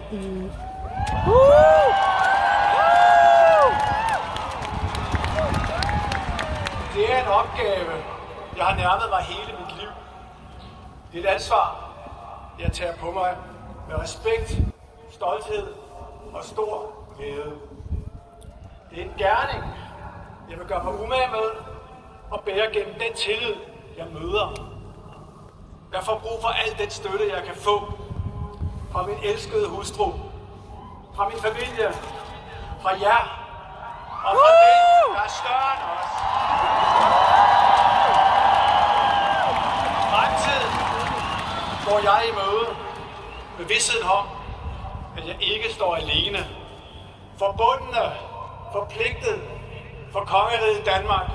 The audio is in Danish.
Det er en opgave, jeg har nærmet mig hele mit liv. Det er et ansvar, jeg tager på mig med respekt, stolthed og stor glæde. Det er en gerning, jeg vil gøre mig umage med og bære gennem den tillid, jeg møder. Jeg får brug for al den støtte, jeg kan få fra min elskede hustru, fra min familie, fra jer og fra den, der er større end os. Fremtiden går jeg i møde med vidstheden om, at jeg ikke står alene. Forbundne, forpligtet for kongeriget Danmark.